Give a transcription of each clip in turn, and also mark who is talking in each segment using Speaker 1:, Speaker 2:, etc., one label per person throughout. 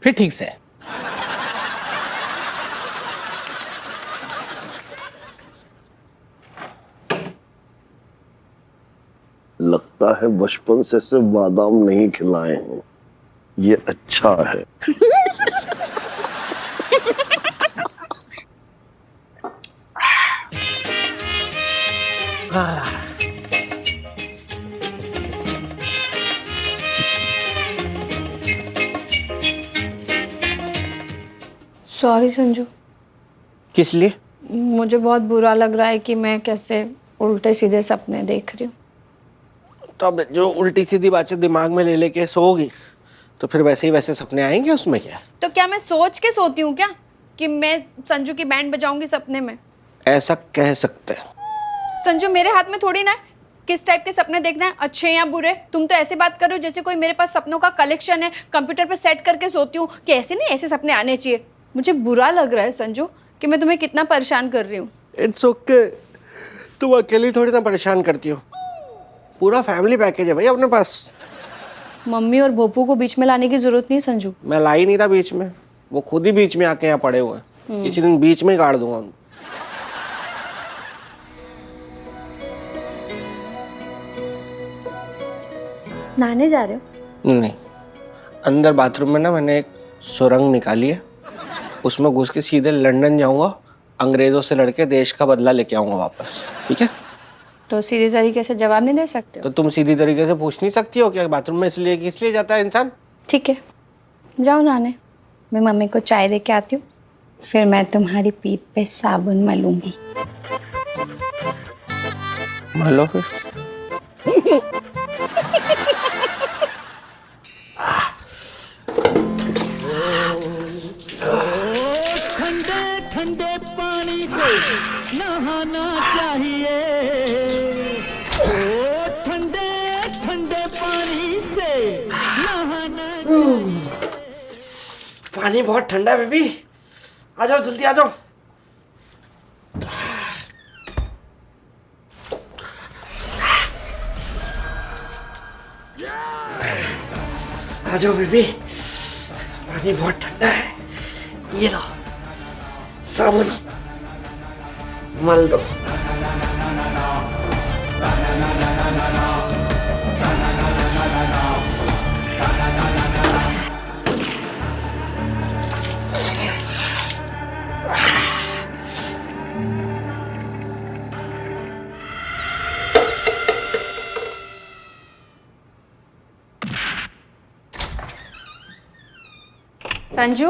Speaker 1: फिर ठीक से।
Speaker 2: लगता है बचपन से सिर्फ बादाम नहीं खिलाए हैं, ये अच्छा है।
Speaker 3: सॉरी संजू,
Speaker 1: किस लिए?
Speaker 3: मुझे बहुत बुरा लग रहा है कि मैं कैसे उल्टे सीधे सपने देख रही हूँ।
Speaker 1: तो अब जो उल्टी सीधी बातें दिमाग में ले लेके सोओगी तो फिर वैसे ही वैसे सपने आएंगे, उसमें क्या?
Speaker 3: तो क्या मैं सोच के सोती हूँ क्या कि मैं संजू की बैंड बजाऊंगी सपने में?
Speaker 1: ऐसा कह सकते हैं।
Speaker 3: संजू, मेरे हाथ में थोड़ी ना है किस टाइप के सपने देखना है, अच्छे या बुरे। तुम तो ऐसे बात कर रहे हो जैसे कोई मेरे पास सपनों का कलेक्शन है, कंप्यूटर पे सेट करके सोती हूँ कि ऐसे नहीं, ऐसे सपने आने चाहिए। मुझे बुरा लग रहा है संजू कि मैं तुम्हें कितना परेशान कर रही हूँ।
Speaker 1: इट्स ओके, तुम अकेली थोड़ी ना परेशान करती हो, पूरा फैमिली पैकेज है भाई अपने पास।
Speaker 3: मम्मी और भोपू को बीच में लाने की जरूरत नहीं संजू।
Speaker 1: मैं ला ही नहीं रहा बीच में, वो खुद ही बीच में आके यहाँ पड़े हुए हैं। किसी दिन बीच में ही गाड़ दूंगा उनको।
Speaker 3: नहाने जा रहे हो?
Speaker 1: नहीं, अंदर बाथरूम में ना मैंने एक सुरंग निकाली है, उसमें घुस के सीधे लंदन जाऊंगा, अंग्रेजों से लड़के देश का बदला लेके आऊंगा वापस। ठीक है?
Speaker 3: तो सीधे तरीके से जवाब नहीं दे सकते हो?
Speaker 1: तो तुम सीधी तरीके से पूछ नहीं सकती हो क्या बाथरूम में इसलिए कि इसलिए जाता है इंसान?
Speaker 3: ठीक है, जाओ नहाने। मैं मम्मी को चाय दे के आती हूँ, फिर मैं तुम्हारी पीठ पे साबुन मलूंगी।
Speaker 1: लो फिर।
Speaker 4: ठंडे ठंडे पानी से नहाना चाहिए, ओ ठंडे ठंडे पानी से नहाना।
Speaker 1: पानी बहुत ठंडा है बेबी, आ जाओ जल्दी आ जाओ। आ जाओ बेबी, पानी बहुत ठंडा है। ये लो साबुन, मल दो।
Speaker 3: संजू,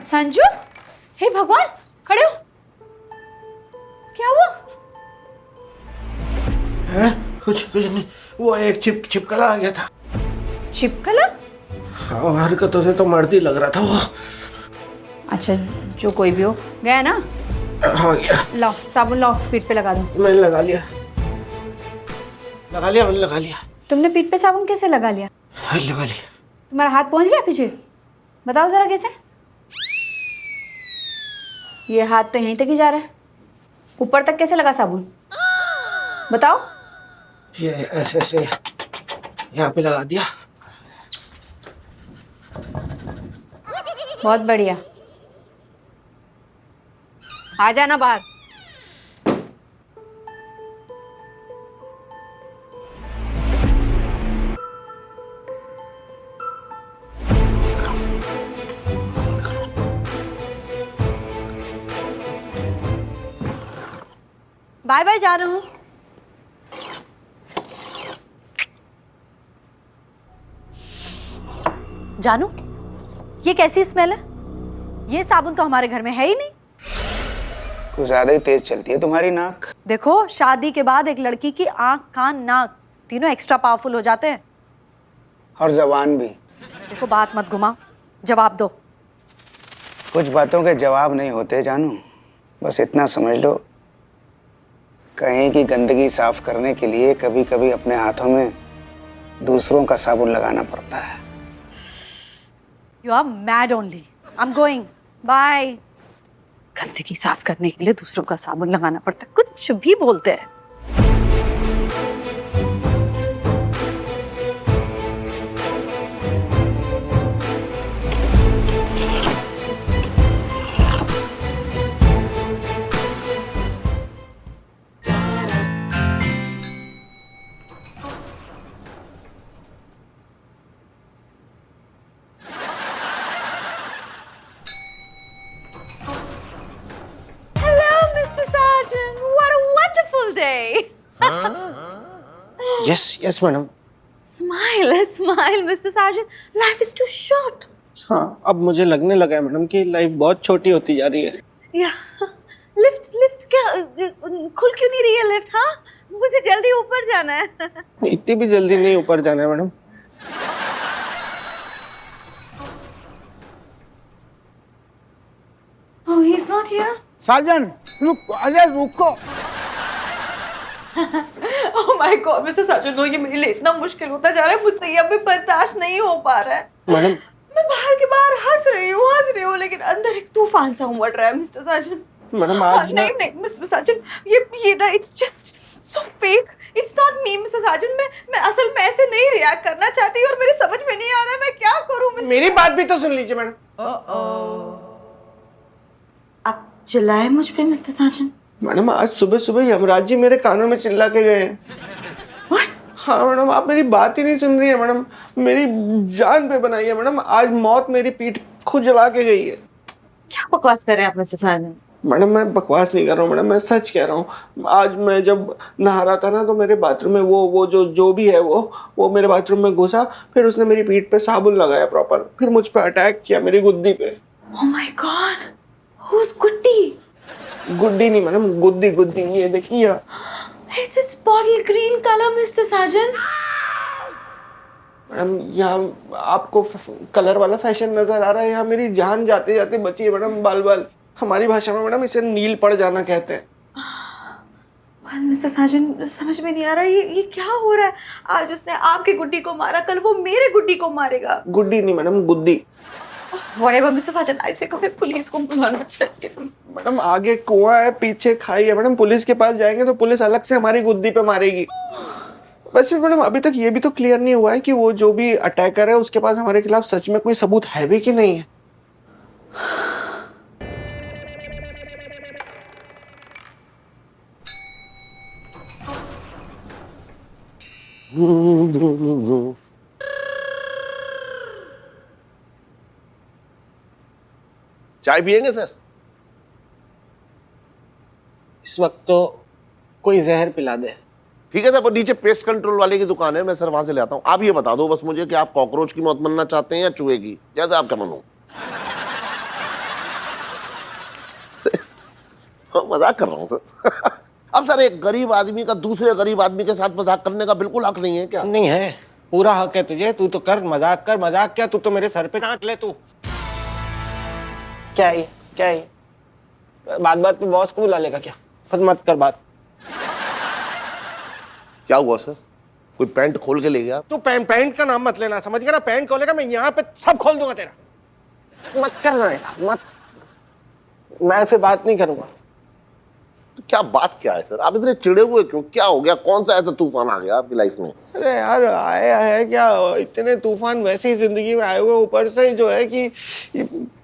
Speaker 3: संजू, हे भगवान, खड़े हो। क्या हुआ?
Speaker 1: है? कुछ नहीं, वो एक छिपकला आ गया था।
Speaker 3: छिपकला?
Speaker 1: हाँ, हरकतों से तो मर्द ही लग रहा था वो।
Speaker 3: अच्छा, जो कोई भी हो, गया ना?
Speaker 1: हाँ गया।
Speaker 3: लाओ साबुन, लाओ पीठ पे लगा दो।
Speaker 1: मैंने लगा लिया, मैंने लगा लिया।
Speaker 3: तुमने पीठ पे साबुन कैसे लगा लिया?
Speaker 1: हाँ, लगा लिया।
Speaker 3: तुम्हारा हाथ पहुंच गया पीछे? बताओ जरा कैसे। ये हाथ तो यहीं तक ही जा रहा है, ऊपर तक कैसे लगा साबुन? बताओ।
Speaker 1: ये ऐसे ऐसे यहाँ पे लगा दिया।
Speaker 3: बहुत बढ़िया, आ जाना बाहर। बाय बाय, जा रहा हूँ।
Speaker 5: जानू, ये कैसी स्मेल है? ये साबुन तो हमारे घर में है ही नहीं।
Speaker 6: कुछ ज्यादा ही तेज चलती है तुम्हारी नाक।
Speaker 5: देखो, शादी के बाद एक लड़की की आंख, कान, नाक तीनों एक्स्ट्रा पावरफुल हो जाते हैं।
Speaker 6: और जबान भी।
Speaker 5: देखो, बात मत घुमाओ, जवाब दो।
Speaker 6: कुछ बातों के जवाब नहीं होते जानू, बस इतना समझ लो, कहीं की गंदगी साफ करने के लिए कभी कभी अपने हाथों में दूसरों का साबुन लगाना पड़ता है।
Speaker 5: You are mad only. I am going, bye. गंदगी साफ करने के लिए दूसरों का साबुन लगाना पड़ता है, कुछ भी बोलते हैं।
Speaker 1: Yes madam.
Speaker 5: Smile, smile, Mr. Sergeant. Life is too short.
Speaker 1: हाँ, अब मुझे लगने लगा है मैडम कि लाइफ बहुत छोटी होती जा रही है।
Speaker 5: Yeah. लिफ्ट क्या खुल क्यों नहीं रही है लिफ्ट? हाँ, मुझे जल्दी ऊपर जाना है।
Speaker 1: इतनी भी जल्दी नहीं ऊपर जाना है madam.
Speaker 5: Oh, he's not here.
Speaker 6: Surgeon रुक, अरे रुको।
Speaker 5: Oh my God, Mr. Sergeant, no, ये मेरे लिए इतना मुश्किल होता जा रहा है, मुझसे ये अभी बर्दाश्त नहीं हो पा रहा है।
Speaker 1: मैडम
Speaker 5: मैं बाहर के बाहर हंस रही हूँ, लेकिन अंदर एक तूफान सा उमड़ रहा है, मिस्टर सार्जन।
Speaker 1: मैडम आज ना
Speaker 5: नहीं, मिस्टर सार्जन, ये ना, it's just so fake, it's not me, mister surgeon. मैं असल में ऐसे नहीं रिएक्ट करना चाहती और मेरे समझ में नहीं आ रहा है मैं क्या करूँ।
Speaker 1: मेरी बात भी तो सुन लीजिए मैडम।
Speaker 5: आप चिल्लाए मुझ पे, मिस्टर सार्जन?
Speaker 1: मैडम आज सुबह सुबह यमराज जी मेरे कानों में चिल्ला के गए हैं। हाँ मैडम, आप मेरी बात ही नहीं सुन रही है मैडम। मेरी जान पे बनाई है मैडम। आज मौत मेरी पीठ खुद जला के गई है।
Speaker 5: क्या बकवास कर रहे हैं आप, मिस्टर सार्जन?
Speaker 1: मैडम मैं बकवास नहीं कर रहा हूँ मैडम, मैं सच कह रहा हूँ। आज मैं जब नहा रहा था ना तो मेरे बाथरूम में वो जो भी है वो मेरे बाथरूम में घुसा, फिर उसने मेरी पीठ पे साबुन लगाया प्रॉपर, फिर मुझ पे अटैक किया मेरी गुद्दी पे।
Speaker 5: Oh my God, who's गुड्डी?
Speaker 1: गुड्डी नहीं मैडम, गुद्दी, ये देखिए।
Speaker 5: It's bottle green color, Mr. Sergeant.
Speaker 1: Madam यहाँ आपको कलर वाला फैशन नजर आ रहा है, यहाँ मेरी जान जाते जाते बची है मैडम। बाल हमारी भाषा में मैडम इसे नील पड़ जाना कहते हैं।
Speaker 5: Well, Mr. Sergeant, समझ में नहीं आ रहा ये क्या हो रहा है। आज उसने आपकी गुड्डी को मारा, कल वो मेरे गुड्डी को मारेगा।
Speaker 1: गुड्डी नहीं मैडम, गुद्दी।
Speaker 5: Whatever, Mr. Sergeant, ऐसे को पुलिस को बुलाना चाहिए।
Speaker 1: मैडम आगे कुआं है, पीछे खाई है मैडम। पुलिस के पास जाएंगे तो पुलिस अलग से हमारी गुद्दी पे मारेगी। वैसे मैडम अभी तक ये भी तो क्लियर नहीं हुआ है कि वो जो भी अटैकर है उसके पास हमारे खिलाफ सच में कोई सबूत है भी कि नहीं है।
Speaker 2: चाय पियेंगे सर?
Speaker 1: इस वक्त तो कोई जहर पिला दे।
Speaker 2: ठीक है सर, वो नीचे पेस्ट कंट्रोल वाले की दुकान है, मैं सर वहां से ले आता हूँ। आप ये बता दो बस मुझे कि आप कॉकरोच की मौत मरना चाहते हैं या चूहे की, जैसे आपका मन हो। मजाक कर रहा हूँ सर। अब सर एक गरीब आदमी का दूसरे गरीब आदमी के साथ मजाक करने का बिल्कुल हक नहीं है क्या?
Speaker 1: नहीं है, पूरा हक है तुझे। तू तो कर मजाक क्या, तू तो मेरे सर पे नाक ले। तू क्या है बात पे बॉस को बुला लेगा क्या? मत कर बात।
Speaker 2: क्या हुआ सर? कोई पैंट खोल के ले गया?
Speaker 1: तू पैंट का नाम मत लेना, समझ गया ना? पैंट खोलेगा मैं यहाँ पे सब खोल दूंगा तेरा। मत करना यार, मत। मैं फिर बात नहीं करूंगा।
Speaker 2: तो क्या बात क्या है सर? आप इतने चिड़े हुए क्यों? क्या हो गया? कौन सा ऐसा तूफान आ गया आपकी लाइफ में?
Speaker 1: अरे यार आया है क्या, इतने तूफान वैसे ही जिंदगी में आए हुए, ऊपर से जो है कि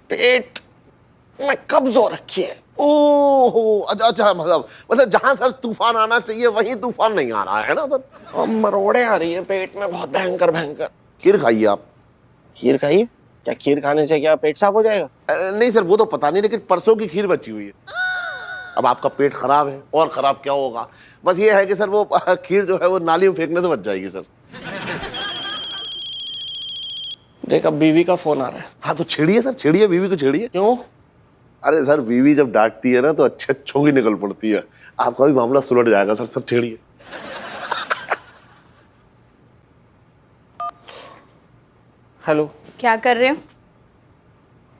Speaker 1: पेट में कब्ज हो रखी है।
Speaker 2: ओह अच्छा, मतलब जहां सर तूफान आना चाहिए वहीं तूफान नहीं आ रहा है ना सर?
Speaker 1: और मरोड़े आ रही है पेट में बहुत भयंकर।
Speaker 2: खीर खाइए आप।
Speaker 1: खीर खाइए? क्या खीर खाने से क्या पेट साफ हो जाएगा?
Speaker 2: नहीं सर वो तो पता नहीं, लेकिन परसों की खीर बची हुई है। अब आपका पेट खराब है, और खराब क्या होगा? बस ये है कि सर वो खीर जो है वो नाली में फेंकने से बच जाएगी सर।
Speaker 1: देख अब बीवी का फोन आ रहा है।
Speaker 2: हाँ तो छेड़िए सर, छेड़िए बीवी को छेड़िए।
Speaker 1: क्यों?
Speaker 2: अरे सर बीवी जब डांटती है ना तो अच्छे अच्छों की निकल पड़ती है। आपका भी मामला सुलझ जाएगा सर। सर छेड़िए।
Speaker 1: हेलो,
Speaker 3: क्या कर रहे हो?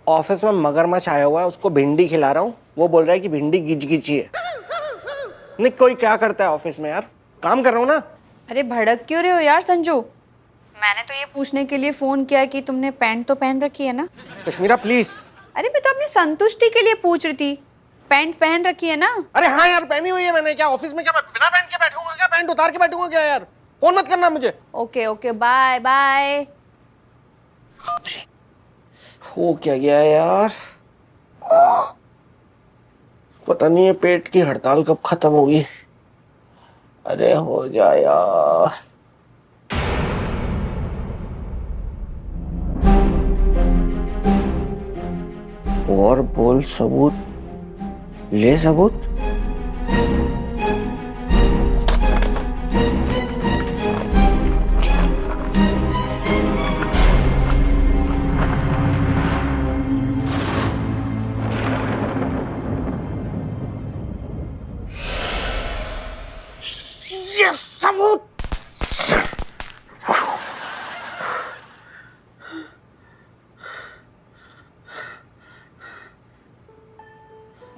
Speaker 1: ऑफिस में मगरमच्छ आया हुआ है, उसको भिंडी खिला रहा हूँ। वो बोल रहा है कि भिंडी गिची है। नहीं कोई क्या करता है ऑफिस में यार, काम कर रहा हूँ ना।
Speaker 3: अरे भड़क क्यों रहे हो यार संजू? मैंने तो ये पूछने के लिए फोन किया कि तुमने पैंट तो पहन रखी है ना?
Speaker 1: कश्मीरा प्लीज।
Speaker 3: अरे मैं तो अपनी संतुष्टि के लिए पूछ रही थी। पैंट पहन रखी है ना?
Speaker 1: अरे हाँ यार पहनी हुई है मैंने। क्या ऑफिस में क्या मैं बिना पहन के बैठूंगा क्या? पैंट उतार के बैठूंगा क्या यार? फोन मत करना मुझे।
Speaker 3: Okay bye bye.
Speaker 1: हो क्या गया यार? पता नहीं है पेट की हड़ताल कब खत्म होगी। अरे हो जाए यार। और बोल सबूत, ले सबूत।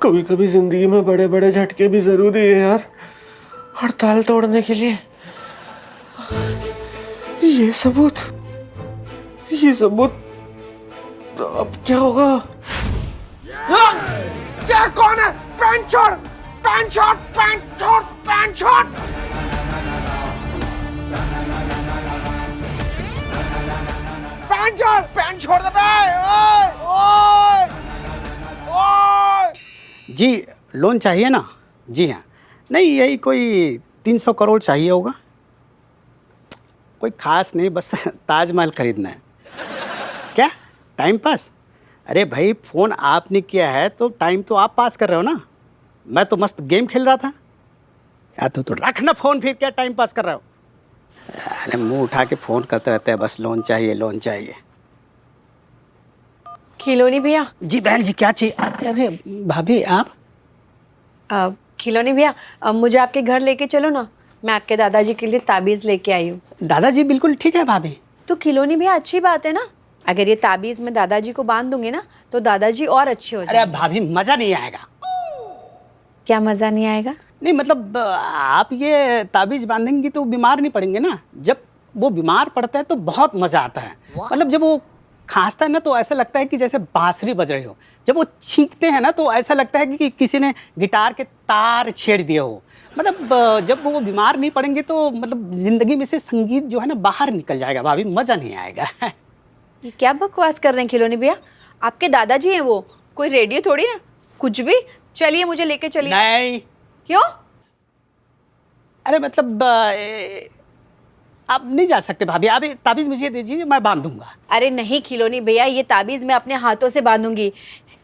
Speaker 1: कभी कभी जिंदगी में बड़े बड़े झटके भी जरूरी है यार, हड़ताल तोड़ने के लिए। ये सबूत तो अब क्या होगा? क्या कौन है? पैंट छोड़, पैंट छोड़, पैंट छोड़, पैंट छोड़। पैंट छोड़ दे बे। ओए ओए ओए।
Speaker 7: जी लोन चाहिए ना? जी हाँ, नहीं यही कोई 300 करोड़ चाहिए होगा। कोई खास नहीं, बस ताजमहल खरीदना है। क्या टाइम पास? अरे भाई फ़ोन आपने किया है तो टाइम तो आप पास कर रहे हो ना, मैं तो मस्त गेम खेल रहा था। या तो रखना फ़ोन, फिर क्या टाइम पास कर रहा हो? अरे मुंह उठा के फ़ोन करते रहते हैं, बस लोन चाहिए लोन चाहिए।
Speaker 3: खिलौनी भैया।
Speaker 7: जी बहन जी क्या चाहिए? अरे भाभी आप?
Speaker 3: खिलौनी भैया, मुझे आपके घर लेके चलो ना, मैं आपके दादाजी के लिए ताबीज़ लेके आई हूँ।
Speaker 7: दादाजी बिल्कुल ठीक है भाभी।
Speaker 3: तो खिलौनी भैया अच्छी बात है ना, अगर ये ताबीज़ मैं दादाजी को बांध दूंगी ना तो दादाजी और अच्छे हो
Speaker 7: अरे
Speaker 3: जाएंगे।
Speaker 7: भाभी मज़ा नहीं आएगा।
Speaker 3: क्या मज़ा नहीं आएगा?
Speaker 7: नहीं मतलब आप ये ताबीज़ बांधेंगी तो बीमार नहीं पड़ेंगे ना। जब वो बीमार पड़ता है तो बहुत मज़ा आता है। मतलब जब वो खांसता है ना तो ऐसा लगता है कि जैसे बांसुरी बज रही हो। जब वो छींकते हैं ना तो ऐसा लगता है कि किसी ने गिटार के तार छेड़ दिए हो। मतलब जब वो बीमार नहीं पड़ेंगे तो मतलब ज़िंदगी में से संगीत जो है ना बाहर निकल जाएगा भाभी, मज़ा नहीं आएगा।
Speaker 3: ये क्या बकवास कर रहे हैं खिलौनी भैया? आपके दादाजी हैं वो, कोई रेडियो थोड़ी ना, कुछ भी। चलिए मुझे लेके चलिए।
Speaker 7: नहीं।
Speaker 3: क्यों?
Speaker 7: अरे मतलब आप नहीं जा सकते भाभी, आप ये ताबीज़ मुझे दीजिए, मैं बांध दूंगा।
Speaker 3: अरे नहीं खिलौनी भैया, ये ताबीज़ मैं अपने हाथों से बांधूंगी,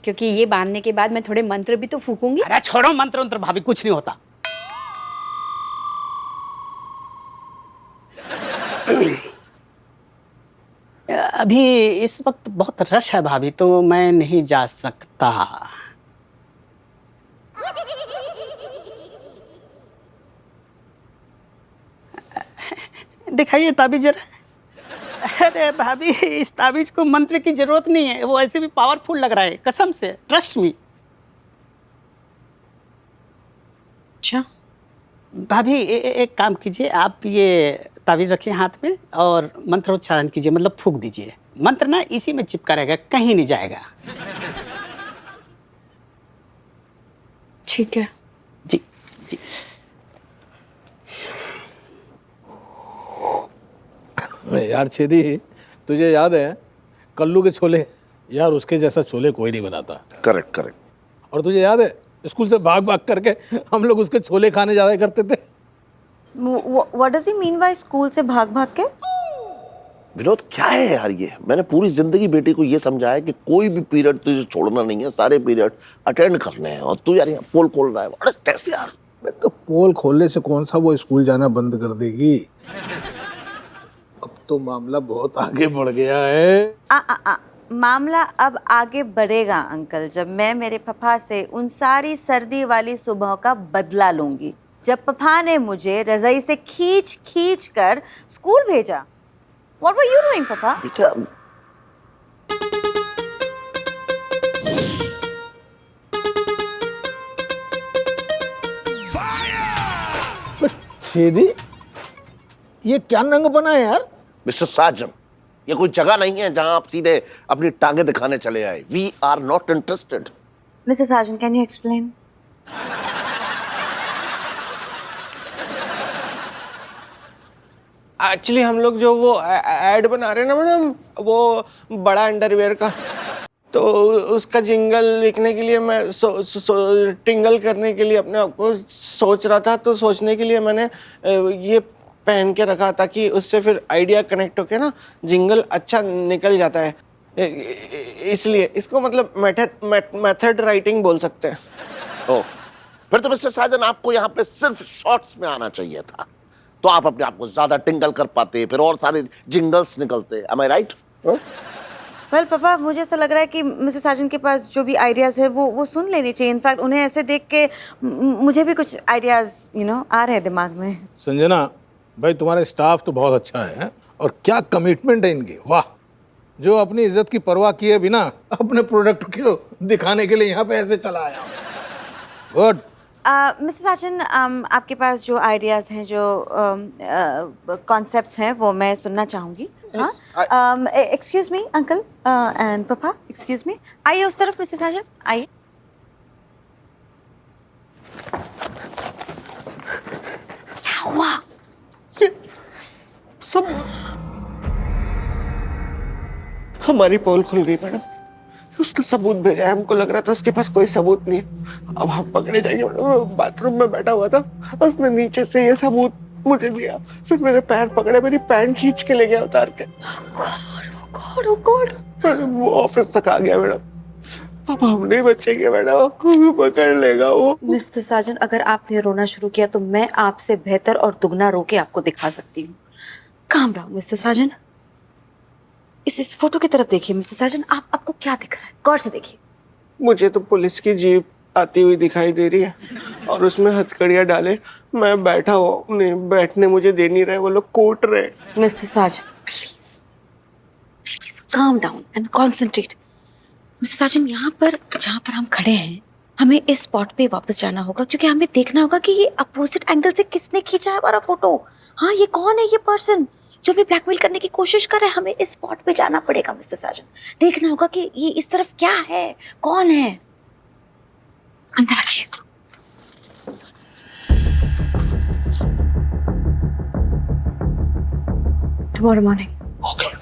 Speaker 3: क्योंकि ये बांधने के बाद मैं थोड़े मंत्र भी तो फूकूंगी।
Speaker 7: अरे छोड़ो मंत्र उंत्र भाभी, कुछ नहीं होता। अभी इस वक्त बहुत रश है भाभी, तो मैं नहीं जा सकता। दिखाइए ताबीज जरा। अरे भाभी इस ताबीज को मंत्र की जरूरत नहीं है, वो ऐसे भी पावरफुल लग रहा है, कसम से, ट्रस्ट मी।
Speaker 3: अच्छा
Speaker 7: भाभी एक काम कीजिए, आप ये ताबीज रखिए हाथ में और मंत्रोच्चारण कीजिए, मतलब फूंक दीजिए। मंत्र ना इसी में चिपका रहेगा, कहीं नहीं जाएगा।
Speaker 3: ठीक है।
Speaker 7: जी जी।
Speaker 8: यार छेदी, तुझे याद है कल्लू के छोले? यार उसके जैसा छोले कोई नहीं बनाता।
Speaker 2: Correct correct.
Speaker 8: और तुझे याद है स्कूल से भाग भाग करके हम लोग उसके छोले खाने जाया करते थे।
Speaker 9: What does he mean by school से भाग भाग के?
Speaker 2: विनोद क्या है यार ये? मैंने पूरी जिंदगी बेटी को ये समझाया कि कोई भी पीरियड तुझे छोड़ना नहीं है, सारे पीरियड अटेंड करने हैं, और तू यार यहाँ पोल खोल रहा है। व्हाट इज दिस यार?
Speaker 8: तो पोल खोलने से कौन सा वो स्कूल जाना बंद कर देगी? अब तो मामला बहुत आगे बढ़ गया है।
Speaker 9: मामला अब आगे बढ़ेगा अंकल, जब मैं मेरे पापा से उन सारी सर्दी वाली सुबह का बदला लूंगी, जब पापा ने मुझे रजाई से खींच खींच कर स्कूल भेजा। What were you doing, पापा?
Speaker 2: बेटा
Speaker 8: छेदी, ये क्या नंग बना है यार?
Speaker 2: मिस्टर साजन, ये कोई जगह नहीं है जहां आप सीधे अपनी टांगे दिखाने चले आए। We are not interested.
Speaker 9: Mister Sajan, can you explain?
Speaker 1: Actually हम लोग जो वो ऐड बना रहे हैं ना मैडम, वो बड़ा अंडरवेयर का, तो उसका जिंगल लिखने के लिए मैं टिंगल करने के लिए अपने आप को सोच रहा था, तो सोचने के लिए मैंने ये पहन के रखा ताकि उससे फिर आइडिया कनेक्ट होके ना जिंगल अच्छा निकल जाता है। इसलिए इसको मतलब मेथड राइटिंग बोल सकते हैं।
Speaker 2: ओह, फिर तो मिस्टर साजन आपको यहाँ पे सिर्फ शॉर्ट्स में आना चाहिए था, तो आप अपने आप को ज्यादा टिंगल कर पाते, फिर और सारे जिंगल्स निकलते। Am I right?
Speaker 9: वेल पापा, मुझे ऐसा लग रहा है कि मिस्टर साजन के पास जो भी आइडियाज़ है वो सुन लेनी चाहिए। इनफैक्ट उन्हें ऐसे देख के मुझे भी कुछ आइडियाज़ आ रहे हैं दिमाग में।
Speaker 8: संजना भाई, तुम्हारे स्टाफ तो बहुत अच्छा है और क्या कमिटमेंट है इनकी, वाह। जो अपनी इज्जत की परवाह किए बिना अपने प्रोडक्ट को दिखाने के लिए यहाँ पे ऐसे चला आया। गुड।
Speaker 9: मिसेस साजन, आपके पास जो आइडियाज़ हैं, जो कॉन्सेप्ट्स हैं, वो मैं सुनना चाहूँगी। हाँ, एक्सक्यूज़ मी अंकल एंड पापा, एक्सक्यूज़ मी, आइए उस तरफ मिसेस साजन, आइए। क्या हुआ?
Speaker 1: सब हमारी पोल खुल गई मैडम। उसने सबूत भेजा है, हमको लग रहा था उसके पास कोई सबूत नहीं है। अब हम पकड़े जाएंगे मैडम। बाथरूम में बैठा हुआ था, उसने नीचे से ये सबूत मुझे दिया, फिर मेरे पैर पकड़े, मेरी पैंट खींच के ले गया उतार के।
Speaker 9: Oh God!
Speaker 1: मैडम वो ऑफिस तक आ गया मैडम। अब हम नहीं बचेंगे मैडम, हमें पकड़ लेगा वो।
Speaker 9: मिस्टर साजन, अगर आपने रोना शुरू किया तो मैं आपसे बेहतर और दुगना रो के आपको दिखा सकती हूँ। काम डाउन मिस्टर साजन। इस फोटो की तरफ देखिए मिस्टर साजन, आपको क्या दिख रहा है? गौर से देखिए।
Speaker 1: मुझे तो पुलिस की जीप आती हुई दिखाई दे रही है और उसमें हथकड़ियां डाले मैं बैठा हुआ, नहीं बैठने मुझे दे नहीं रहे, वो लोग कूट रहे।
Speaker 9: Mister Sajan, please calm down and concentrate. Mister Sajan, यहाँ पर जहाँ पर हम खड़े हैं, हमें इस स्पॉट पे वापस जाना होगा, क्योंकि हमें देखना होगा कि ये अपोजिट एंगल से किसने खींचा है हमारा फोटो। हाँ, ये कौन है ये पर्सन जो हमें ब्लैकमेल करने की कोशिश कर रहा है? हमें इस स्पॉट पे जाना पड़ेगा मिस्टर साजन। देखना होगा कि ये इस तरफ क्या है, कौन है। अंदर रखिए। Tomorrow morning.
Speaker 1: ओके।